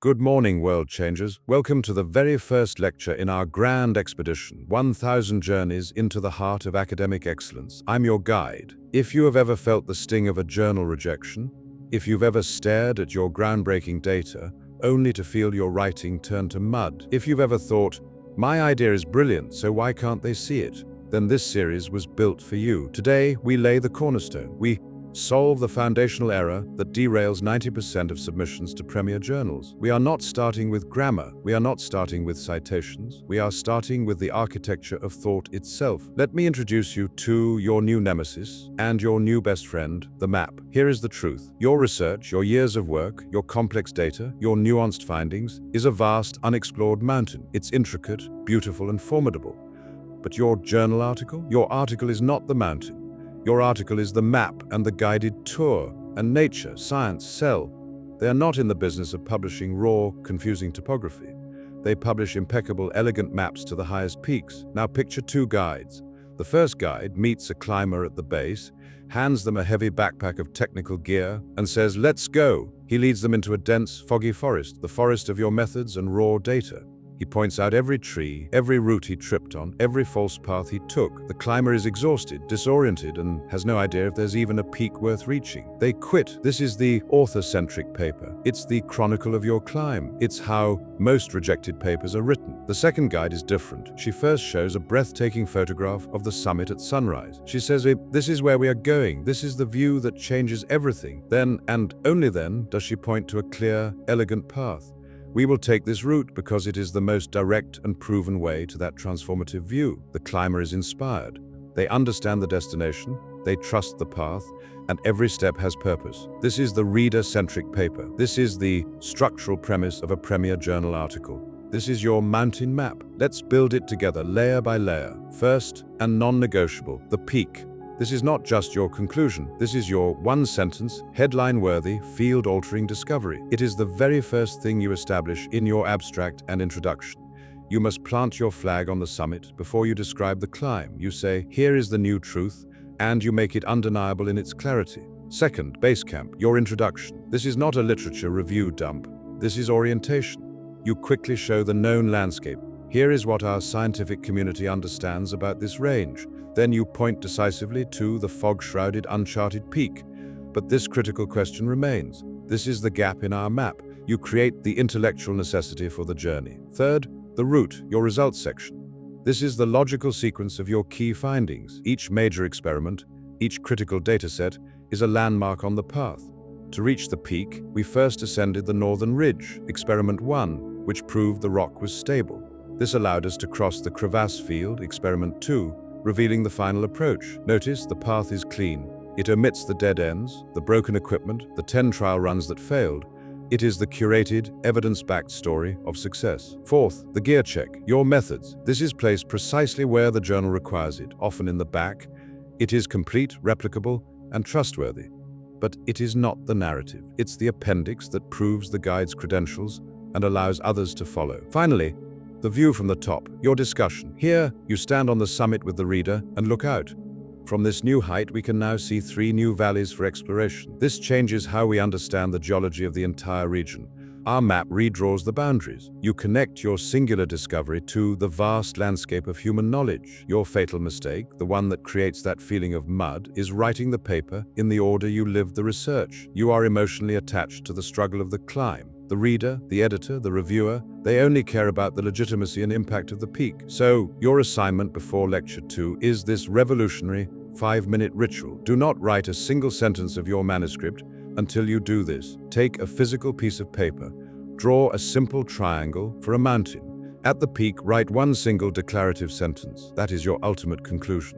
Good morning, world changers. Welcome to the very first lecture in our grand expedition, 1,000 Journeys into the Heart of Academic Excellence. I'm your guide. If you have ever felt the sting of a journal rejection, if you've ever stared at your groundbreaking data only to feel your writing turn to mud, if you've ever thought, my idea is brilliant, so why can't they see it? Then this series was built for you. Today, we lay the cornerstone. We solve the foundational error that derails 90% of submissions to premier journals. We are not starting with grammar. We are not starting with citations. We are starting with the architecture of thought itself. Let me introduce you to your new nemesis and your new best friend, the map. Here is the truth. Your research, your years of work, your complex data, your nuanced findings is a vast, unexplored mountain. It's intricate, beautiful, and formidable. But your journal article? Your article is not the mountain. Your article is the map and the guided tour, and Nature, Science, Cell. They are not in the business of publishing raw, confusing topography. They publish impeccable, elegant maps to the highest peaks. Now picture two guides. The first guide meets a climber at the base, hands them a heavy backpack of technical gear, and says, "Let's go." He leads them into a dense, foggy forest, the forest of your methods and raw data. He points out every tree, every route he tripped on, every false path he took. The climber is exhausted, disoriented, and has no idea if there's even a peak worth reaching. They quit. This is the author-centric paper. It's the chronicle of your climb. It's how most rejected papers are written. The second guide is different. She first shows a breathtaking photograph of the summit at sunrise. She says, "This is where we are going. This is the view that changes everything." Then, and only then, does she point to a clear, elegant path. We will take this route because it is the most direct and proven way to that transformative view. The climber is inspired. They understand the destination, they trust the path, and every step has purpose. This is the reader-centric paper. This is the structural premise of a premier journal article. This is your mountain map. Let's build it together, layer by layer. First, and non-negotiable, the peak. This is not just your conclusion. This is your one-sentence, headline-worthy, field-altering discovery. It is the very first thing you establish in your abstract and introduction. You must plant your flag on the summit before you describe the climb. You say, "Here is the new truth," and you make it undeniable in its clarity. Second, base camp, your introduction. This is not a literature review dump. This is orientation. You quickly show the known landscape. Here is what our scientific community understands about this range. Then you point decisively to the fog-shrouded, uncharted peak. But this critical question remains. This is the gap in our map. You create the intellectual necessity for the journey. Third, the route, your results section. This is the logical sequence of your key findings. Each major experiment, each critical dataset, is a landmark on the path. To reach the peak, we first ascended the northern ridge, Experiment 1, which proved the rock was stable. This allowed us to cross the crevasse field, Experiment 2, revealing the final approach. Notice the path is clean. It omits the dead ends, the broken equipment, the 10 trial runs that failed. It is the curated, evidence-backed story of success. Fourth, the gear check, your methods. This is placed precisely where the journal requires it, often in the back. It is complete, replicable, and trustworthy. But it is not the narrative. It's the appendix that proves the guide's credentials and allows others to follow. Finally, the view from the top, your discussion. Here, you stand on the summit with the reader and look out. From this new height, we can now see 3 new valleys for exploration. This changes how we understand the geology of the entire region. Our map redraws the boundaries. You connect your singular discovery to the vast landscape of human knowledge. Your fatal mistake, the one that creates that feeling of mud, is writing the paper in the order you lived the research. You are emotionally attached to the struggle of the climb. The reader, the editor, the reviewer, they only care about the legitimacy and impact of the peak. So, your assignment before Lecture 2 is this revolutionary 5-minute ritual. Do not write a single sentence of your manuscript until you do this. Take a physical piece of paper. Draw a simple triangle for a mountain. At the peak, write one single declarative sentence. That is your ultimate conclusion.